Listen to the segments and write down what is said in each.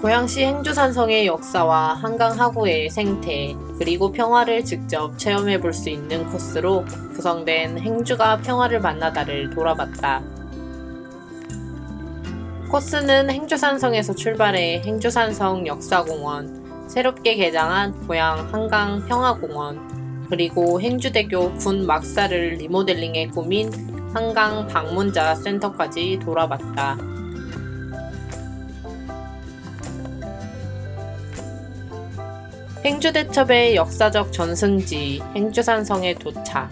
고양시 행주산성의 역사와 한강 하구의 생태, 그리고 평화를 직접 체험해 볼 수 있는 코스로 구성된 행주가 평화를 만나다를 돌아봤다. 코스는 행주산성에서 출발해 행주산성 역사공원, 새롭게 개장한 고양 한강 평화공원, 그리고 행주대교 군 막사를 리모델링해 꾸민 한강 방문자 센터까지 돌아봤다. 행주대첩의 역사적 전승지 행주산성에 도착.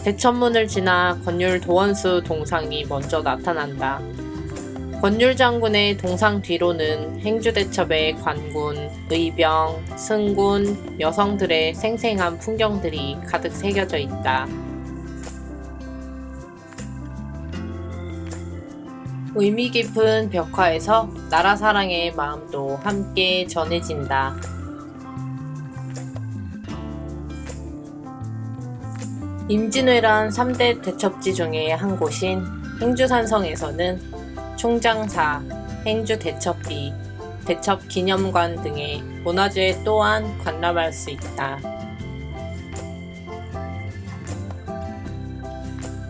대첩문을 지나 권율 도원수 동상이 먼저 나타난다. 권율 장군의 동상 뒤로는 행주대첩의 관군, 의병, 승군, 여성들의 생생한 풍경들이 가득 새겨져 있다. 의미 깊은 벽화에서 나라 사랑의 마음도 함께 전해진다. 임진왜란 3대 대첩지 중의 한 곳인 행주산성에서는 총장사, 행주대첩비, 대첩기념관 등의 문화재 또한 관람할 수 있다.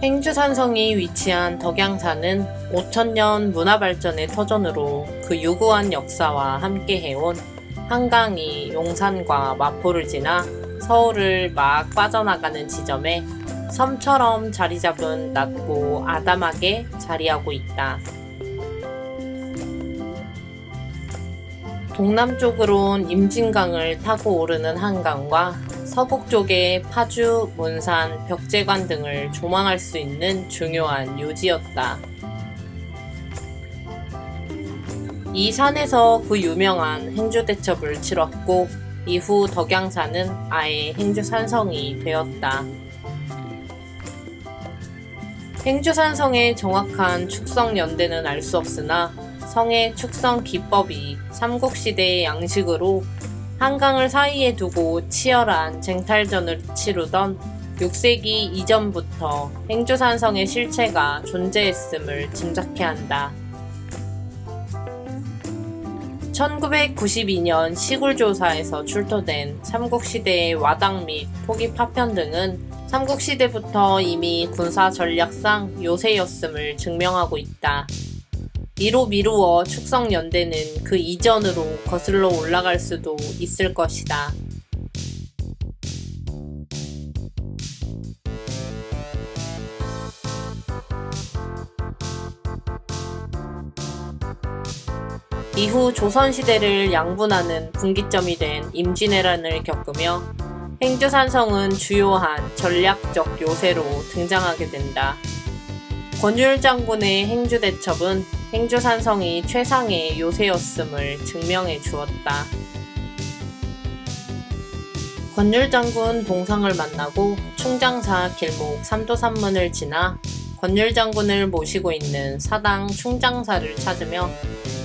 행주산성이 위치한 덕양산은 5000년 문화발전의 터전으로 그 유구한 역사와 함께 해온 한강이 용산과 마포를 지나 서울을 막 빠져나가는 지점에 섬처럼 자리잡은 낮고 아담하게 자리하고 있다. 동남쪽으론 임진강을 타고 오르는 한강과 서북쪽에 파주, 문산, 벽제관 등을 조망할 수 있는 중요한 요지였다. 이 산에서 그 유명한 행주대첩을 치렀고 이후 덕양산은 아예 행주산성이 되었다. 행주산성의 정확한 축성 연대는 알 수 없으나 성의 축성 기법이 삼국시대의 양식으로 한강을 사이에 두고 치열한 쟁탈전을 치르던 6세기 이전부터 행주산성의 실체가 존재했음을 짐작케 한다. 1992년 시굴조사에서 출토된 삼국시대의 와당 및 토기 파편 등은 삼국시대부터 이미 군사 전략상 요새였음을 증명하고 있다. 이로 미루어 축성연대는 그 이전으로 거슬러 올라갈 수도 있을 것이다. 이후 조선시대를 양분하는 분기점이 된 임진왜란을 겪으며 행주산성은 주요한 전략적 요새로 등장하게 된다. 권율 장군의 행주대첩은 행주산성이 최상의 요새였음을 증명해 주었다. 권율 장군 동상을 만나고 충장사 길목 삼도산문을 지나 권율 장군을 모시고 있는 사당 충장사를 찾으며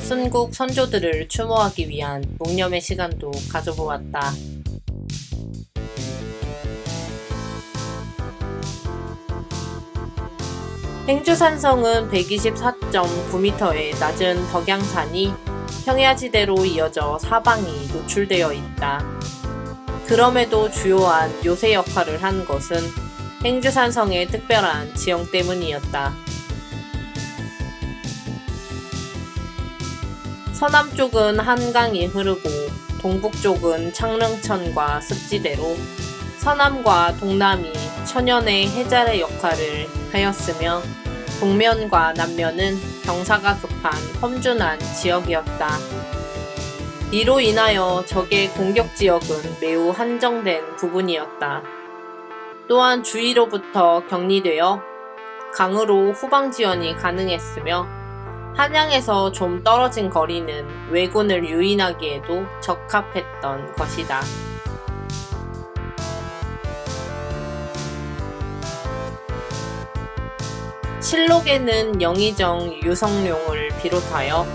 순국 선조들을 추모하기 위한 묵념의 시간도 가져보았다. 행주산성은 124.9m의 낮은 덕양산이 평야지대로 이어져 사방이 노출되어 있다. 그럼에도 주요한 요새 역할을 한 것은 행주산성의 특별한 지형 때문이었다. 서남쪽은 한강이 흐르고 동북쪽은 창릉천과 습지대로 서남과 동남이 천연의 해잘의 역할을 하였으며 동면과 남면은 경사가 급한 험준한 지역이었다. 이로 인하여 적의 공격 지역은 매우 한정된 부분이었다. 또한 주위로부터 격리되어 강으로 후방 지원이 가능했으며 한양에서 좀 떨어진 거리는 왜군을 유인하기에도 적합했던 것이다. 실록에는 영의정 유성룡을 비롯하여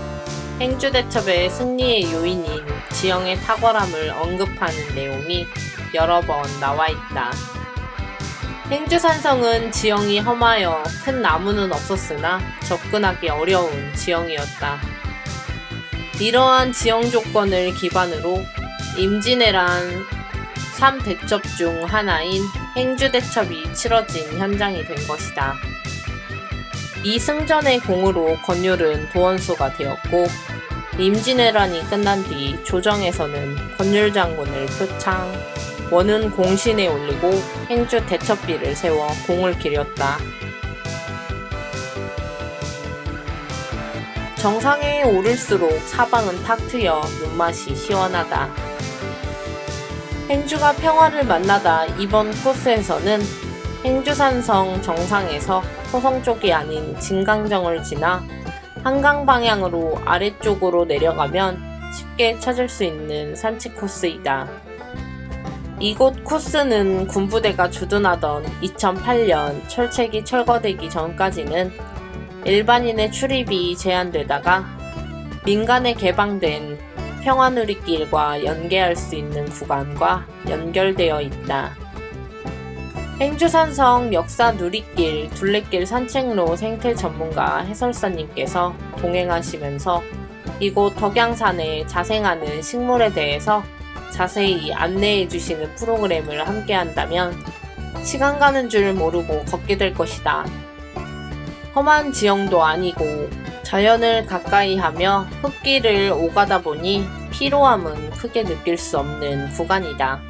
행주대첩의 승리의 요인인 지형의 탁월함을 언급하는 내용이 여러 번 나와 있다. 행주산성은 지형이 험하여 큰 나무는 없었으나 접근하기 어려운 지형이었다. 이러한 지형 조건을 기반으로 임진왜란 3대첩 중 하나인 행주대첩이 치러진 현장이 된 것이다. 이 승전의 공으로 권율은 도원수가 되었고, 임진왜란이 끝난 뒤 조정에서는 권율 장군을 표창, 원은 공신에 올리고 행주 대첩비를 세워 공을 기렸다. 정상에 오를수록 사방은 탁 트여 눈맛이 시원하다. 행주가 평화를 만나다 이번 코스에서는 행주산성 정상에서 토성 쪽이 아닌 진강정을 지나 한강 방향으로 아래쪽으로 내려가면 쉽게 찾을 수 있는 산책 코스이다. 이곳 코스는 군부대가 주둔하던 2008년 철책이 철거되기 전까지는 일반인의 출입이 제한되다가 민간에 개방된 평화누리길과 연계할 수 있는 구간과 연결되어 있다. 행주산성 역사 누리길 둘레길 산책로 생태 전문가 해설사님께서 동행하시면서 이곳 덕양산에 자생하는 식물에 대해서 자세히 안내해 주시는 프로그램을 함께 한다면 시간 가는 줄 모르고 걷게 될 것이다. 험한 지형도 아니고 자연을 가까이 하며 흙길을 오가다 보니 피로함은 크게 느낄 수 없는 구간이다.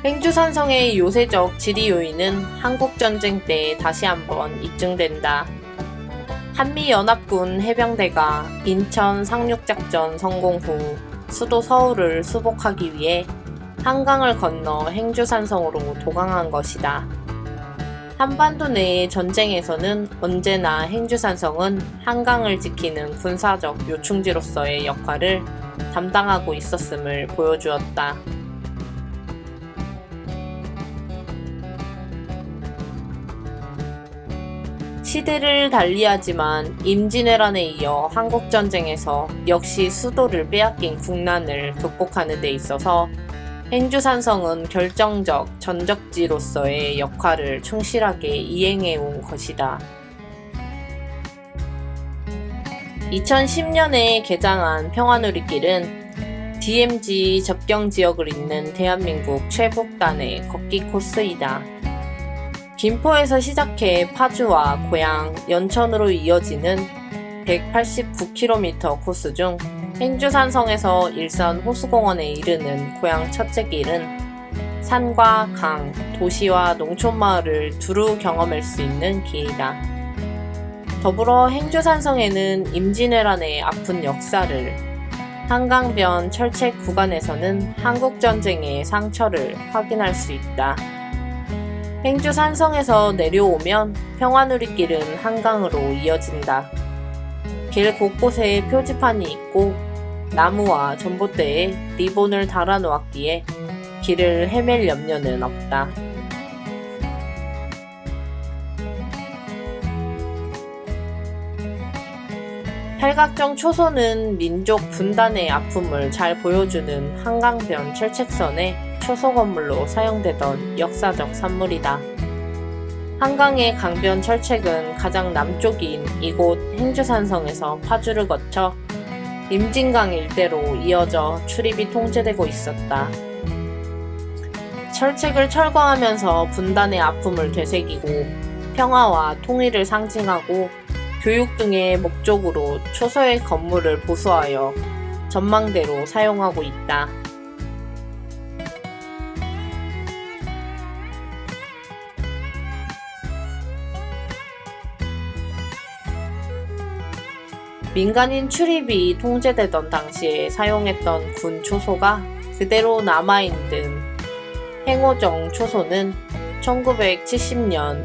행주산성의 요새적 지리 요인은 한국전쟁 때 다시 한번 입증된다. 한미연합군 해병대가 인천 상륙작전 성공 후 수도 서울을 수복하기 위해 한강을 건너 행주산성으로 도강한 것이다. 한반도 내의 전쟁에서는 언제나 행주산성은 한강을 지키는 군사적 요충지로서의 역할을 담당하고 있었음을 보여주었다. 시대를 달리하지만 임진왜란에 이어 한국전쟁에서 역시 수도를 빼앗긴 국난을 극복하는 데 있어서 행주산성은 결정적 전적지로서의 역할을 충실하게 이행해온 것이다. 2010년에 개장한 평화누리길은 DMZ 접경지역을 잇는 대한민국 최북단의 걷기 코스이다. 김포에서 시작해 파주와 고양, 연천으로 이어지는 189km 코스 중 행주산성에서 일산 호수공원에 이르는 고양 첫째 길은 산과 강, 도시와 농촌마을을 두루 경험할 수 있는 길이다. 더불어 행주산성에는 임진왜란의 아픈 역사를, 한강변 철책 구간에서는 한국전쟁의 상처를 확인할 수 있다. 행주산성에서 내려오면 평화누리길은 한강으로 이어진다. 길 곳곳에 표지판이 있고 나무와 전봇대에 리본을 달아 놓았기에 길을 헤맬 염려는 없다. 팔각정 초소는 민족 분단의 아픔을 잘 보여주는 한강변 철책선의 초소 건물로 사용되던 역사적 산물이다. 한강의 강변 철책은 가장 남쪽인 이곳 행주산성에서 파주를 거쳐 임진강 일대로 이어져 출입이 통제되고 있었다. 철책을 철거하면서 분단의 아픔을 되새기고 평화와 통일을 상징하고 교육 등의 목적으로 초소의 건물을 보수하여 전망대로 사용하고 있다. 민간인 출입이 통제되던 당시에 사용했던 군 초소가 그대로 남아있는 행오정 초소는 1970년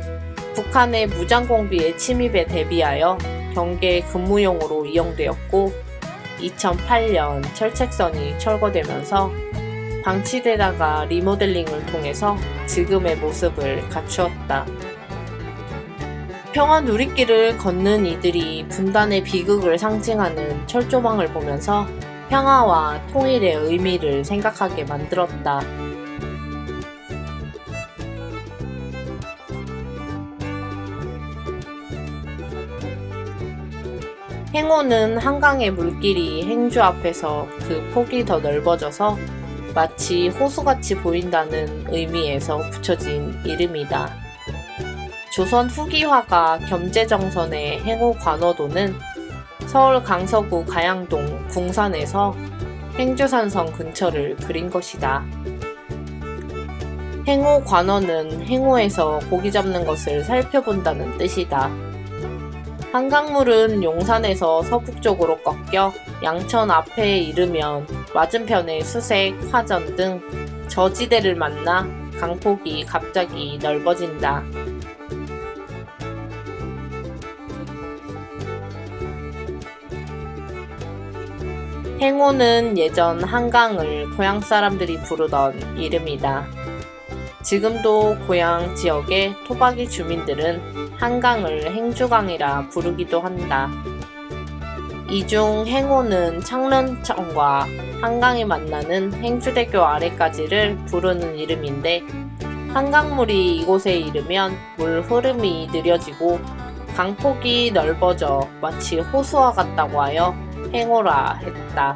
북한의 무장공비의 침입에 대비하여 경계 근무용으로 이용되었고 2008년 철책선이 철거되면서 방치되다가 리모델링을 통해서 지금의 모습을 갖추었다. 평화 누리길을 걷는 이들이 분단의 비극을 상징하는 철조망을 보면서 평화와 통일의 의미를 생각하게 만들었다. 행오는 한강의 물길이 행주 앞에서 그 폭이 더 넓어져서 마치 호수같이 보인다는 의미에서 붙여진 이름이다. 조선 후기 화가 겸재정선의 행오 관어도는 서울 강서구 가양동 궁산에서 행주산성 근처를 그린 것이다. 행오 관어는 행오에서 고기 잡는 것을 살펴본다는 뜻이다. 한강물은 용산에서 서북쪽으로 꺾여 양천 앞에 이르면 맞은편의 수색, 화전 등 저지대를 만나 강폭이 갑자기 넓어진다. 행오는 예전 한강을 고향 사람들이 부르던 이름이다. 지금도 고향 지역의 토박이 주민들은 한강을 행주강이라 부르기도 한다. 이중 행오는 창릉천과 한강이 만나는 행주대교 아래까지를 부르는 이름인데, 한강물이 이곳에 이르면 물 흐름이 느려지고 강폭이 넓어져 마치 호수와 같다고 하여 행오라 했다.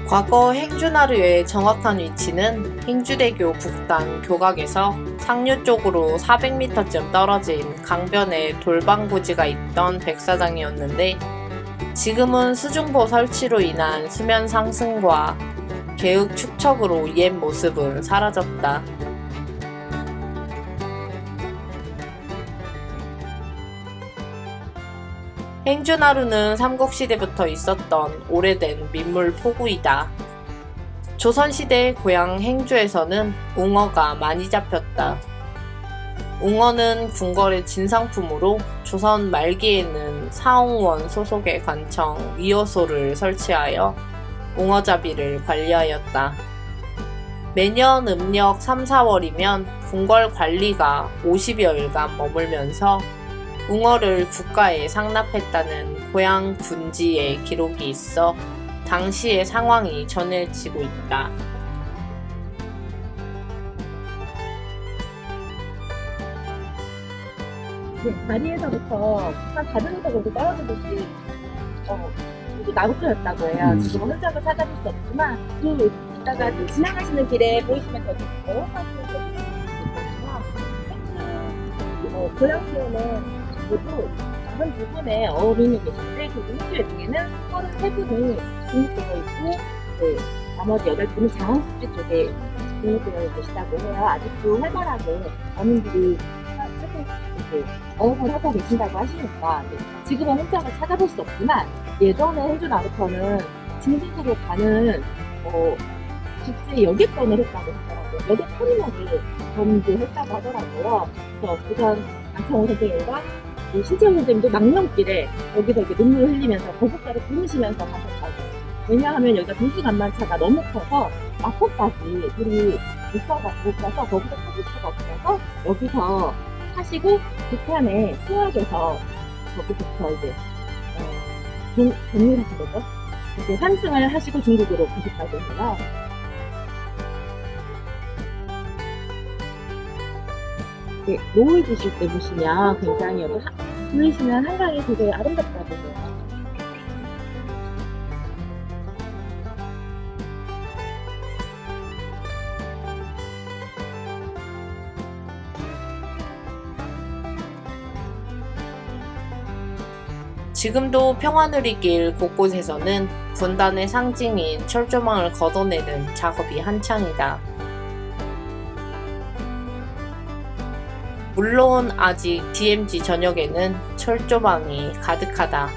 과거 행주나루의 정확한 위치는 행주대교 북단 교각에서 상류 쪽으로 400m쯤 떨어진 강변에 돌방부지가 있던 백사장이었는데, 지금은 수중보 설치로 인한 수면 상승과 계획 축척으로 옛 모습은 사라졌다. 행주나루는 삼국시대부터 있었던 오래된 민물 포구이다. 조선시대 고향 행주에서는 웅어가 많이 잡혔다. 웅어는 궁궐의 진상품으로 조선 말기에는 사홍원 소속의 관청 위어소를 설치하여 웅어잡이를 관리하였다. 매년 음력 3, 4월이면 궁궐 관리가 50여일간 머물면서 웅어를 국가에 상납했다는 고향 군지의 기록이 있어 당시의 상황이 전해지고 있다. 다리에서부터 한 400m 정도 떨어지듯이 나루터였다고 해요. 지금은 흔적을 찾아볼 수 없지만 이따가 지나가시는 길에 보이시면 저기 어업하시는 있거든요. 고향시에는 모두 다른 부분에 어린이 계신데 그 운수회 중에는 33분이 등록되어 있고 나머지 8분은 장항숙지 쪽에 등록되어 계시다고 해요. 아직도 활발하게 어민들이 어업을 하고 계신다고 하시니까 지금은 흔적을 찾아볼 수 없지만 예전에 행주나루터는 중국으로 가는 국제 여객선을 했다고 하더라고요. 여객 터미널을 전부했다고 하더라고요. 그래서 그전 안창호 선생님과 신채호 선생님도 망명길에 여기서 이렇게 눈물을 흘리면서 거북다를 부르시면서 가셨다고. 왜냐하면 여기가 도수간만차가 너무 커서 마포까지 물이 물서가 부어서 거기서 타실 수가 없어서 여기서 타시고 북한에 수학에서 거기서부터 이제 경유하신 거죠. 이제 환승을 하시고 중국으로 가셨다고 해요. 노을 지실 때 보시면 굉장히 여기 보이시는 한강이 되게 아름답다고 해요. 지금도 평화누리길 곳곳에서는 분단의 상징인 철조망을 걷어내는 작업이 한창이다. 물론 아직 DMZ 전역에는 철조망이 가득하다.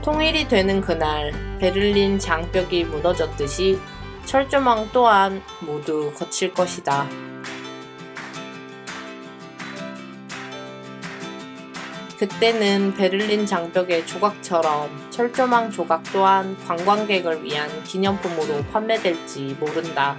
통일이 되는 그날 베를린 장벽이 무너졌듯이 철조망 또한 모두 거칠 것이다. 그때는 베를린 장벽의 조각처럼 철조망 조각 또한 관광객을 위한 기념품으로 판매될지 모른다.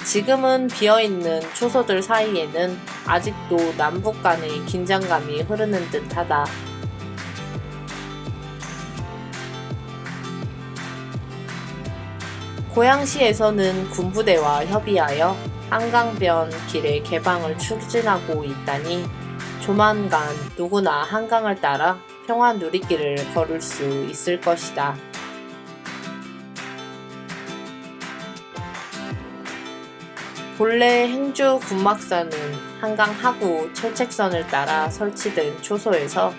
지금은 비어있는 초소들 사이에는 아직도 남북 간의 긴장감이 흐르는 듯하다. 고양시에서는 군부대와 협의하여 한강변 길의 개방을 추진하고 있다니 조만간 누구나 한강을 따라 평화 누리길을 걸을 수 있을 것이다. 본래 행주 군막사는 한강 하구 철책선을 따라 설치된 초소에서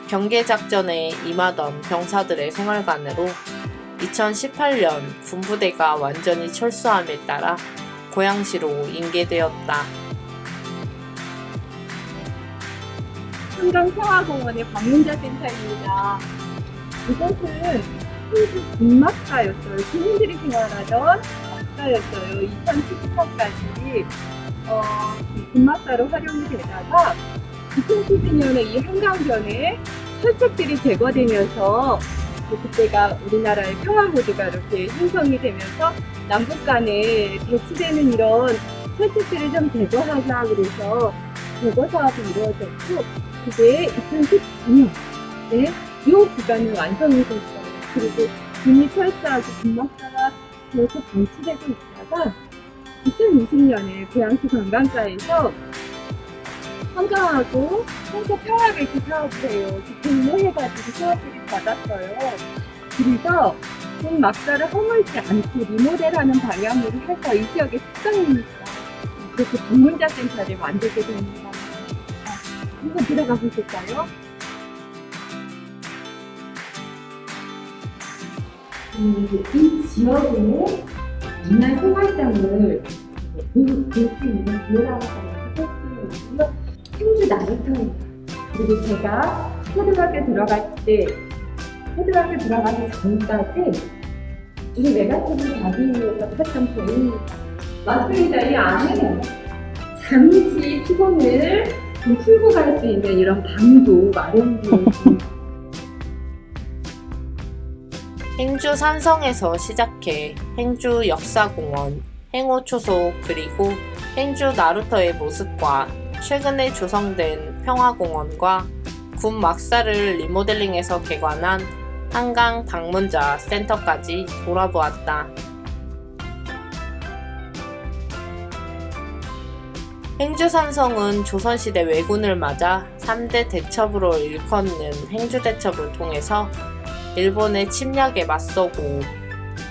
경계작전에 임하던 병사들의 생활관으로 2018년 군부대가 완전히 철수함에 따라 고양시로 인계되었다. 한강평화공원의 방문자센터입니다. 이곳은 행주 군막사였어요. 군인들이 생활하던 막사였어요. 2014까지 군막사로 활용이 되다가 2012년에 이 한강변에 철책들이 제거되면서 그때가 우리나라의 평화무드가 이렇게 형성이 되면서 남북 간에 배치되는 이런 철책들을 좀 제거하자 그래서 제거 사업이 이루어졌고 그게 2012년에 이 구간이 완성이 됐어요. 그리고 이미 철사하고 군막사가 계속 방치되고 있다가 2020년에 고양시 관광가에서 한강하고 홍대 평화베이트 사업을 해요. 기획을 해가지고 사업들이 받았어요. 그래서 좀 막사를 허물지 않고 리모델하는 방향으로 해서 이 지역의 특성입니다. 그렇게 방문자 센터를 만들게 됩니다. 한번 들어가 보실까요? 이 지역의 문화 생활상을 볼 수 있는 기회라고 생각해요. 행주 나루터입니다. 그리고 제가 초등학교 들어가기 전까지 이 메가톤을 가기 위해서 탔던 배입니다. 맞습니다. 이 안에 잠시 피곤을 좀 풀고 갈 수 있는 이런 방도 마련되어 있습니다. 행주 산성에서 시작해 행주 역사공원, 행오초소 그리고 행주 나루터의 모습과 최근에 조성된 평화공원과 군 막사를 리모델링해서 개관한 한강 방문자 센터까지 돌아보았다. 행주산성은 조선시대 왜군을 맞아 3대 대첩으로 일컫는 행주대첩을 통해서 일본의 침략에 맞서고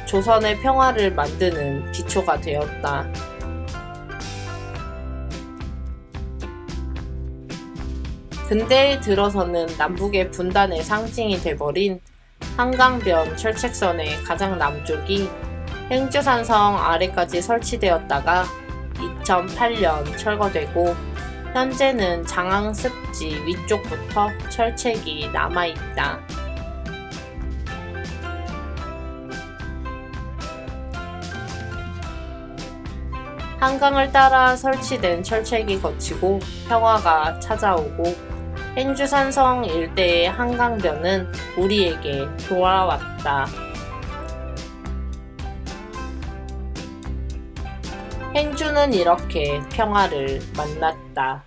조선의 평화를 만드는 기초가 되었다. 근대에 들어서는 남북의 분단의 상징이 돼버린 한강변 철책선의 가장 남쪽이 행주산성 아래까지 설치되었다가 2008년 철거되고 현재는 장항습지 위쪽부터 철책이 남아있다. 한강을 따라 설치된 철책이 거치고 평화가 찾아오고 행주산성 일대의 한강변은 우리에게 돌아왔다. 행주는 이렇게 평화를 만났다.